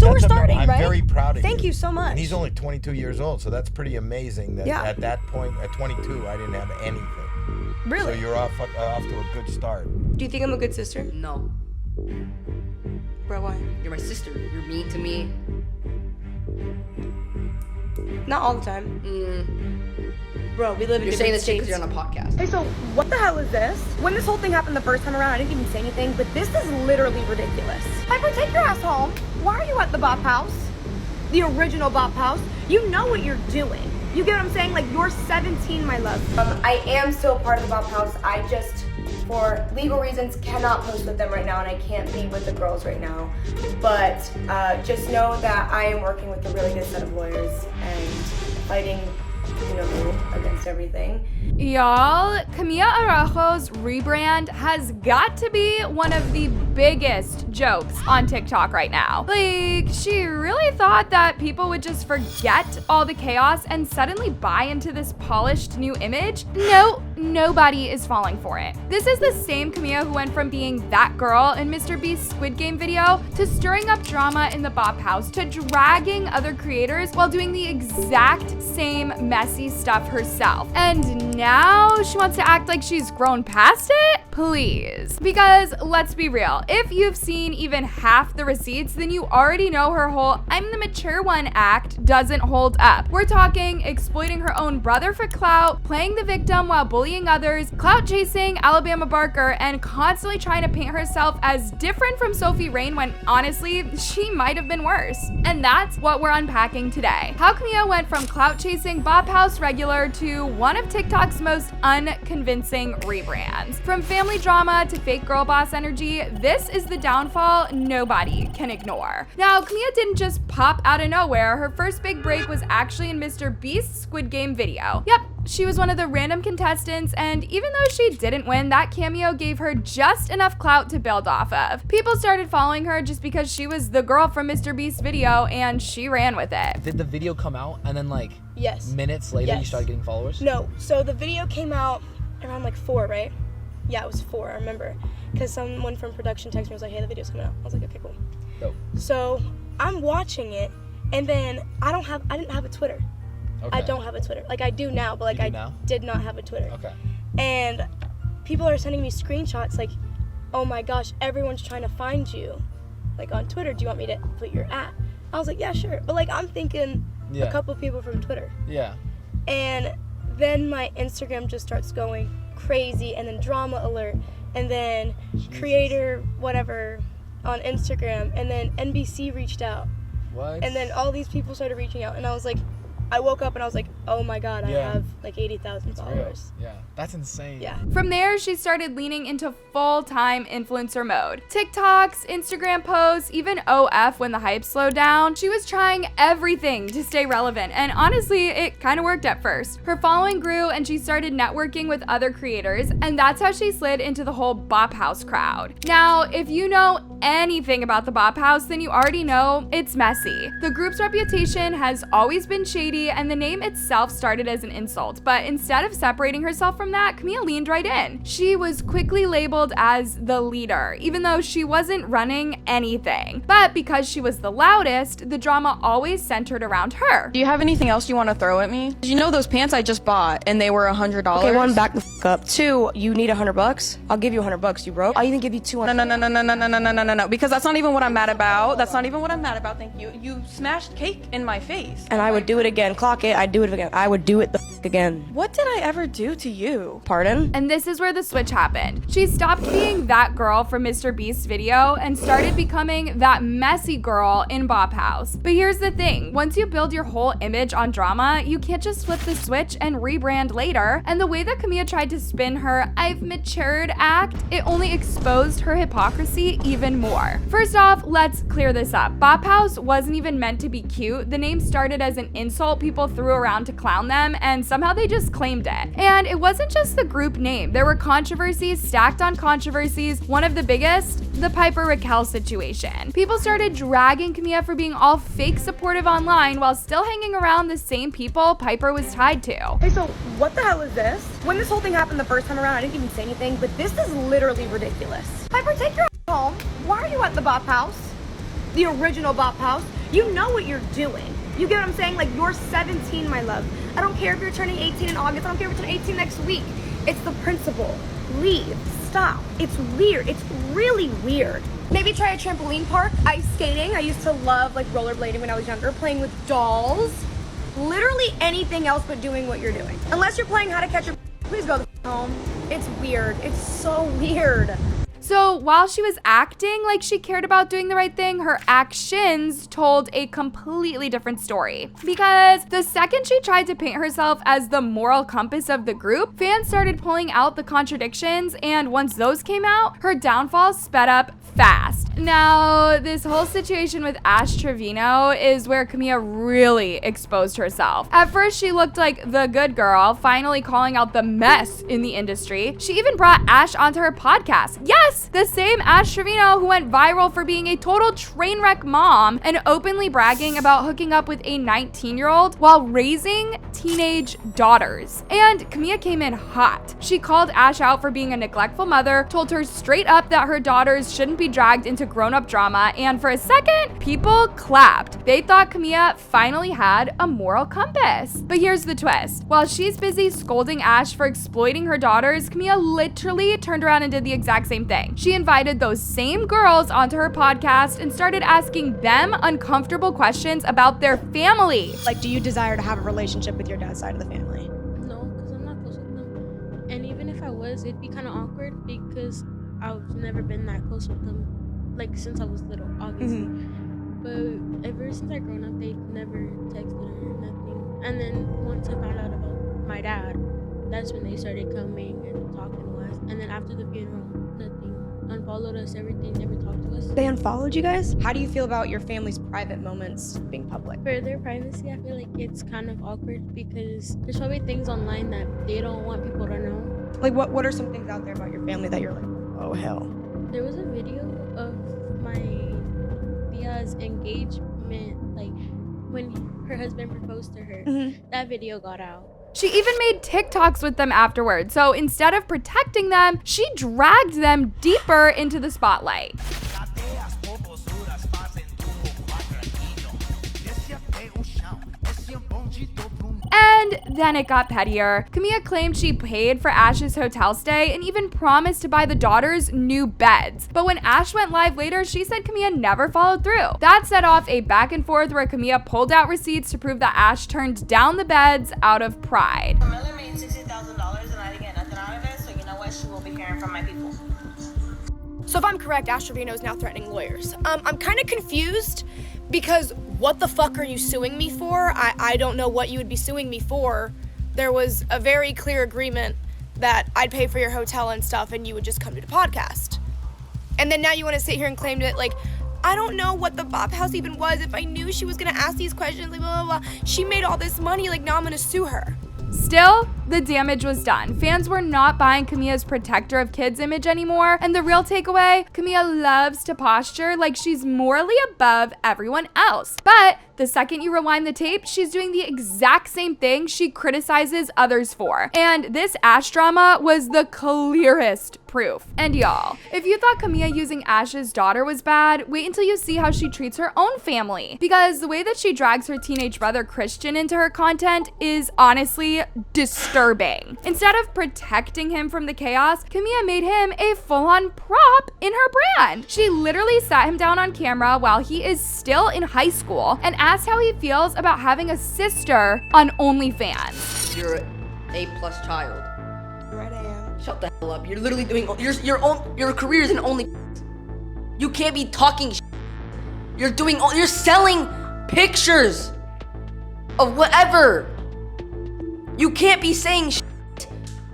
So we're starting, right? I'm very proud of you. Thank you so much. And he's only 22 years old, so that's pretty amazing that at that point, at 22, I didn't have anything. Really? So you're off to a good start. Do you think I'm a good sister? No. Bro, why? You're my sister. You're mean to me. Not all the time. Bro, we live in You're saying different this shit because states. you're on a podcast. Hey, so what the hell is this? When this whole thing happened the first time around, I didn't even say anything, but this is literally ridiculous. Piper, take your ass home. Why are you at the Bop House? The original Bop House. You know what you're doing. You get what I'm saying? Like, you're 17, my love. I am still part of the Bop House. I just, for legal reasons, cannot post with them right now, and I can't be with the girls right now. But just know that I am working with a really good set of lawyers and fighting, you know, against everything. Y'all, Camila Araujo's rebrand has got to be one of the biggest jokes on TikTok right now. Like, she really thought that people would just forget all the chaos and suddenly buy into this polished new image? No, nobody is falling for it. This is the same Camila who went from being that girl in MrBeast's Squid Game video to stirring up drama in the Bop House to dragging other creators while doing the exact same messy stuff herself. And now she wants to act like she's grown past it? Please. Because let's be real, if you've seen even half the receipts, then you already know her whole I'm the mature one act doesn't hold up. We're talking exploiting her own brother for clout, playing the victim while bullying others, clout chasing Alabama Barker, and constantly trying to paint herself as different from Sophie Rain when honestly, she might have been worse. And that's what we're unpacking today. How Camila went from clout chasing Bop House regular to one of TikTok's most unconvincing rebrands. From family drama to fake girl boss energy, this is the downfall nobody can ignore. Now, Camila didn't just pop out of nowhere. Her first big break was actually in MrBeast's Squid Game video. Yep, she was one of the random contestants, and even though she didn't win, that cameo gave her just enough clout to build off of. People started following her just because she was the girl from MrBeast's video, and she ran with it. Did the video come out and then like Yes. minutes later you Yes. started getting followers? No, so the video came out around like 4, right? Yeah, it was 4, I remember. Because someone from production texted me and was like, hey, the video's coming out. I was like, okay, cool. Dope. So I'm watching it, and then I didn't have a Twitter. Okay. I don't have a Twitter. Like, I do now, but like You do I now? did not have a Twitter. Okay. And people are sending me screenshots like, oh my gosh, everyone's trying to find you. Like on Twitter, do you want me to put your at? I was like, yeah, sure. But like, I'm thinking Yeah. a couple people from Twitter. Yeah. And then my Instagram just starts going crazy, and then drama alert, and then creator whatever on Instagram, and then NBC reached out, What? and then all these people started reaching out, and I was like, I woke up and I was like, oh my god, I Yeah. have like 80,000 Real. followers. Yeah. That's insane. Yeah. From there, she started leaning into full-time influencer mode. TikToks, Instagram posts, even OF when the hype slowed down. She was trying everything to stay relevant, and honestly, it kind of worked at first. Her following grew and she started networking with other creators, and that's how she slid into the whole Bop House crowd. Now, if you know anything about the Bop House, then you already know it's messy. The group's reputation has always been shady, and the name itself started as an insult, but instead of separating herself from that, Camila leaned right in. She was quickly labeled as the leader, even though she wasn't running anything. But because she was the loudest, the drama always centered around her. Do you have anything else you want to throw at me? You know those pants I just bought and they were $100? Okay, 1, back the f up. 2, you need $100? I'll give you $100. You broke? I'll even give you 200. No, because that's not even what I'm mad about. That's not even what I'm mad about, thank you. You smashed cake in my face. And I would do it again. Clock it. I'd do it again. I would do it the f again. What did I ever do to you? Pardon? And this is where the switch happened. She stopped being that girl from MrBeast's video and started becoming that messy girl in Bop House. But here's the thing, once you build your whole image on drama, you can't just flip the switch and rebrand later. And the way that Camila tried to spin her I've matured act, it only exposed her hypocrisy even more. First off, let's clear this up. Bop House wasn't even meant to be cute. The name started as an insult people threw around to clown them, and somehow they just claimed it. And it wasn't just the group name. There were controversies stacked on controversies. One of the biggest, the Piper Raquel situation. People started dragging Camila for being all fake supportive online while still hanging around the same people Piper was tied to. Hey, so what the hell is this? When this whole thing happened the first time around, I didn't even say anything, but this is literally ridiculous. Piper, take your ass home. Why are you at the Bop House? the original Bop House, you know what you're doing. You get what I'm saying? Like, you're 17, my love. I don't care if you're turning 18 in August. I don't care if you're turning 18 next week. It's the principle. Leave. Stop. It's weird. It's really weird. Maybe try a trampoline park, ice skating. I used to love, like, rollerblading when I was younger, playing with dolls. Literally anything else but doing what you're doing. Unless you're playing How to Catch Your... Please go the home. It's weird. It's so weird. So while she was acting like she cared about doing the right thing, her actions told a completely different story. Because the second she tried to paint herself as the moral compass of the group, fans started pulling out the contradictions, and once those came out, her downfall sped up fast. Now, this whole situation with Ash Trevino is where Camila really exposed herself. At first, she looked like the good girl, finally calling out the mess in the industry. She even brought Ash onto her podcast. Yes, the same Ash Trevino who went viral for being a total train wreck mom and openly bragging about hooking up with a 19-year-old while raising teenage daughters. And Camila came in hot. She called Ash out for being a neglectful mother, told her straight up that her daughters shouldn't be dragged into grown-up drama, and for a second, people clapped. They thought Camila finally had a moral compass. But here's the twist. While she's busy scolding Ash for exploiting her daughters, Camila literally turned around and did the exact same thing. She invited those same girls onto her podcast and started asking them uncomfortable questions about their family. Like, do you desire to have a relationship with your dad's side of the family? No, because I'm not close with them. And even if I was, it'd be kind of awkward because I've never been that close with them, like since I was little, obviously. But ever since I've grown up, they never texted or nothing. And then once I found out about my dad, that's when they started coming and talking to us. And then after the funeral, nothing. Unfollowed us, everything, never talked to us. They unfollowed you guys? How do you feel about your family's private moments being public? For their privacy, I feel like it's kind of awkward because there's probably things online that they don't want people to know. Like, what are some things out there about your family that you're like, oh, hell? There was a video of my tia's engagement, like when her husband proposed to her. That video got out. She even made TikToks with them afterwards. So instead of protecting them, she dragged them deeper into the spotlight. And then it got pettier. Camila claimed she paid for Ash's hotel stay and even promised to buy the daughters new beds. But when Ash went live later, she said Camila never followed through. That set off a back and forth where Camila pulled out receipts to prove that Ash turned down the beds out of pride. Camila made $60,000 and I didn't get nothing out of it, so you know what? She will be hearing from my people. So if I'm correct, Ash Trevino is now threatening lawyers. I'm kind of confused because what the fuck are you suing me for? I don't know what you would be suing me for. There was a very clear agreement that I'd pay for your hotel and stuff and you would just come to the podcast. And then now you want to sit here and claim that, like, I don't know what the Bop House even was. If I knew she was going to ask these questions, like, blah, blah, blah. She made all this money, like, now I'm going to sue her. Still, the damage was done. Fans were not buying Camila's protector of kids image anymore, and the real takeaway, Camila loves to posture like she's morally above everyone else. But the second you rewind the tape, she's doing the exact same thing she criticizes others for. And this Ash drama was the clearest proof. And y'all, if you thought Camila using Ash's daughter was bad, wait until you see how she treats her own family. Because the way that she drags her teenage brother Christian into her content is honestly disturbing. Instead of protecting him from the chaos, Camila made him a full-on prop in her brand. She literally sat him down on camera while he is still in high school and asked how he feels about having a sister on OnlyFans. You're an A+ child. Right, I am. Shut the hell up. You're literally doing your career is in only. You can't be talking. You're selling pictures of whatever. You can't be saying shit.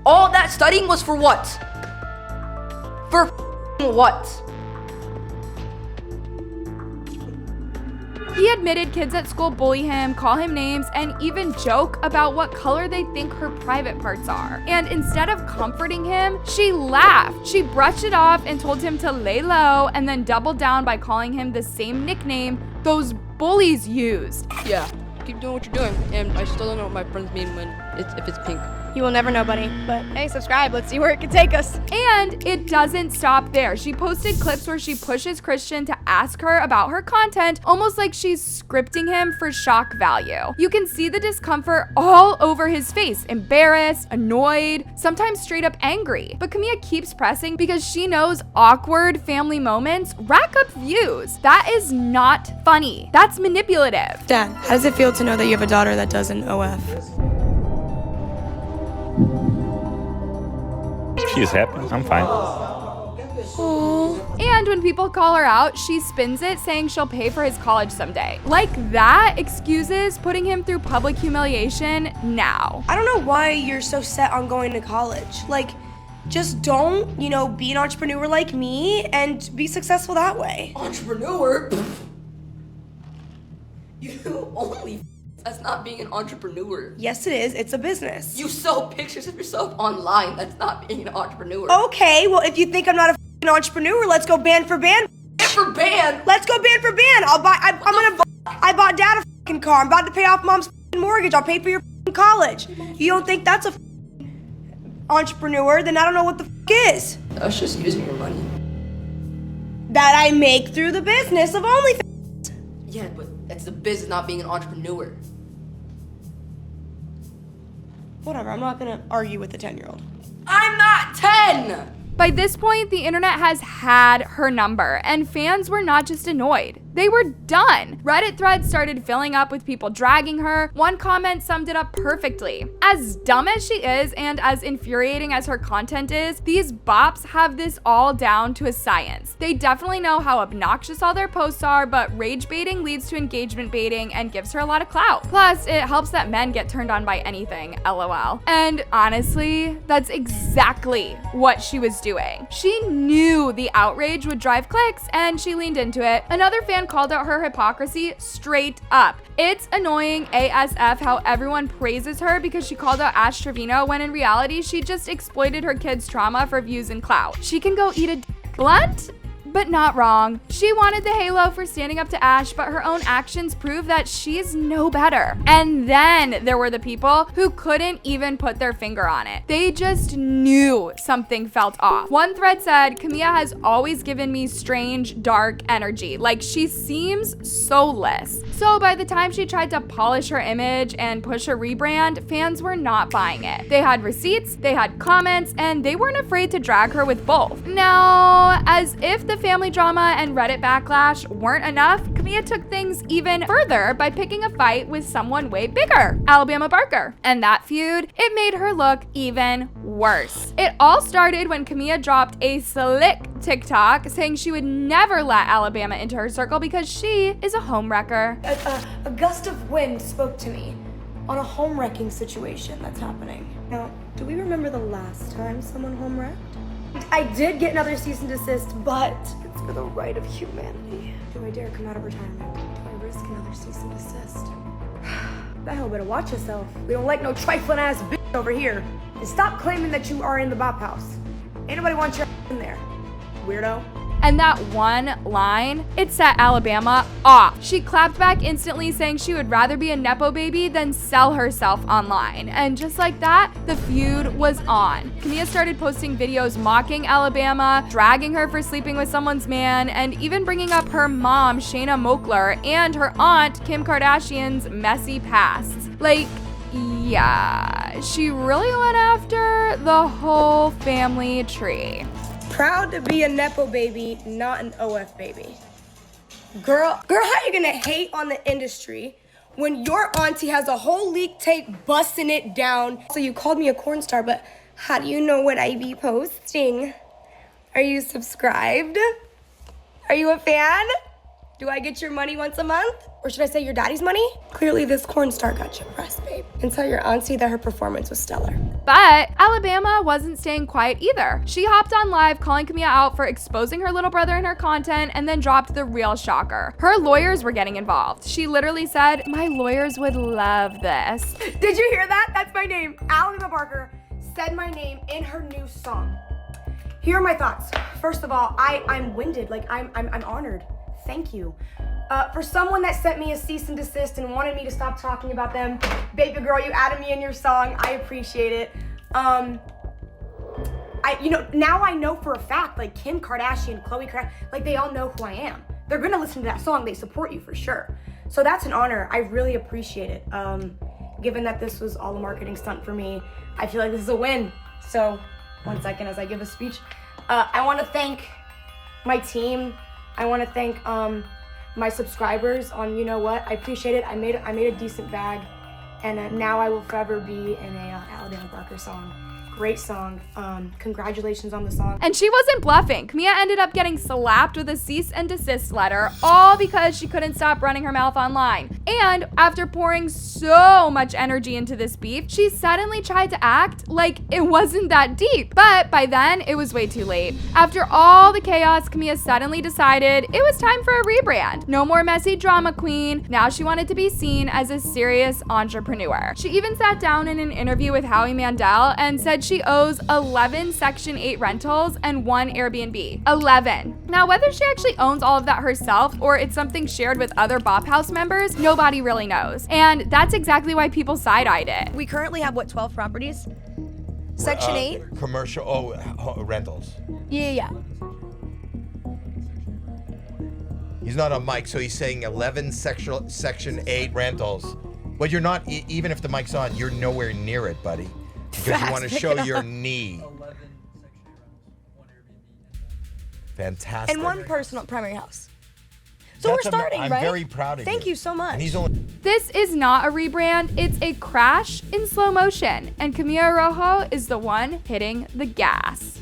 All that studying was for what? For what? He admitted kids at school bully him, call him names, and even joke about what color they think her private parts are. And instead of comforting him, she laughed. She brushed it off and told him to lay low, and then doubled down by calling him the same nickname those bullies used. Yeah, keep doing what you're doing. And I still don't know what my friends mean when if it's pink. You will never know, buddy. But hey, subscribe. Let's see where it can take us. And it doesn't stop there. She posted clips where she pushes Christian to ask her about her content, almost like she's scripting him for shock value. You can see the discomfort all over his face, embarrassed, annoyed, sometimes straight up angry. But Camila keeps pressing because she knows awkward family moments rack up views. That is not funny. That's manipulative. Dad, how does it feel to know that you have a daughter that does an OF? She's happy. I'm fine. And when people call her out, she spins it saying she'll pay for his college someday. Like that excuses putting him through public humiliation now. I don't know why you're so set on going to college. Like, just don't, be an entrepreneur like me and be successful that way. Entrepreneur? You only that's not being an entrepreneur. Yes, it is. It's a business. You sell pictures of yourself online. That's not being an entrepreneur. Okay, well, if you think I'm not a entrepreneur, let's go band for band. Band for band? Let's go band for band. I bought dad a car. I'm about to pay off mom's mortgage. I'll pay for your college. You don't think that's a entrepreneur? Then I don't know what the is. That's just using your money. That I make through the business of OnlyFans. Yeah, but that's the business, not being an entrepreneur. Whatever, I'm not gonna argue with a 10-year-old. I'm not 10! By this point, the internet has had her number, and fans were not just annoyed. They were done. Reddit threads started filling up with people dragging her. One comment summed it up perfectly. As dumb as she is and as infuriating as her content is, these bops have this all down to a science. They definitely know how obnoxious all their posts are, but rage baiting leads to engagement baiting and gives her a lot of clout. Plus, it helps that men get turned on by anything, LOL. And honestly, that's exactly what she was doing. She knew the outrage would drive clicks, and she leaned into it. Another fan called out her hypocrisy straight up. It's annoying ASF how everyone praises her because she called out Ash Trevino when in reality she just exploited her kids' trauma for views and clout. She can go eat a blunt, but not wrong. She wanted the halo for standing up to Ash, but her own actions prove that she's no better. And then there were the people who couldn't even put their finger on it. They just knew something felt off. One thread said, Camila has always given me strange, dark energy. Like she seems soulless. So by the time she tried to polish her image and push her rebrand, fans were not buying it. They had receipts, they had comments, and they weren't afraid to drag her with both. Now, as if the family drama and Reddit backlash weren't enough, Camila took things even further by picking a fight with someone way bigger, Alabama Barker. And that feud, it made her look even worse. It all started when Camila dropped a slick TikTok saying she would never let Alabama into her circle because she is a homewrecker. A gust of wind spoke to me on a home wrecking situation that's happening. Now, do we remember the last time someone home wrecked? I did get another cease and desist, but it's for the right of humanity. Do I dare come out of retirement? Do I risk another cease and desist? The hell better watch yourself. We don't like no trifling ass bitch over here. And stop claiming that you are in the Bop House. Ain't nobody wants your in there, weirdo. And that one line, it set Alabama off. She clapped back instantly saying she would rather be a Nepo baby than sell herself online. And just like that, the feud was on. Camila started posting videos mocking Alabama, dragging her for sleeping with someone's man, and even bringing up her mom, Shayna Moakler, and her aunt, Kim Kardashian's messy pasts. Like, yeah, she really went after the whole family tree. Proud to be a Nepo baby, not an OF baby. Girl, how you gonna hate on the industry when your auntie has a whole leak tape busting it down? So you called me a corn star, but how do you know what I be posting? Are you subscribed? Are you a fan? Do I get your money once a month? Or should I say your daddy's money? Clearly this corn star got your press, babe. And tell your auntie that her performance was stellar. But Alabama wasn't staying quiet either. She hopped on live calling Camila out for exposing her little brother in her content and then dropped the real shocker. Her lawyers were getting involved. She literally said, "My lawyers would love this." Did you hear that? That's my name. Alabama Barker said my name in her new song. Here are my thoughts. First of all, I'm winded. Like I'm honored. Thank you. For someone that sent me a cease and desist and wanted me to stop talking about them, baby girl, you added me in your song. I appreciate it. Now I know for a fact, like Kim Kardashian, Khloe Kardashian, like they all know who I am. They're gonna listen to that song. They support you for sure. So that's an honor. I really appreciate it. Given that this was all a marketing stunt for me, I feel like this is a win. So 1 second as I give a speech. I want to thank my team. I want to thank my subscribers on, you know what, I appreciate it. I made a decent bag, and now I will forever be in a Alabama Barker song. Great song. Congratulations on the song. And she wasn't bluffing. Camila ended up getting slapped with a cease and desist letter, all because she couldn't stop running her mouth online. And after pouring so much energy into this beef, she suddenly tried to act like it wasn't that deep. But by then, it was way too late. After all the chaos, Camila suddenly decided it was time for a rebrand. No more messy drama queen. Now she wanted to be seen as a serious entrepreneur. She even sat down in an interview with Howie Mandel and said she owes 11 Section 8 rentals and 1 Airbnb. 11. Now, whether she actually owns all of that herself or it's something shared with other Bop House members, nobody really knows. And that's exactly why people side-eyed it. We currently have, 12 properties? Section 8? Commercial, rentals. Yeah. He's not on mic, so he's saying 11 Section 8 rentals. But you're not, even if the mic's on, you're nowhere near it, buddy. Because you want to show your knee. Fantastic. And 1 personal primary house. So we're starting, I'm right? very proud of you. Thank you so much. And he's only... This is not a rebrand, it's a crash in slow motion. And Camila Araujo is the one hitting the gas.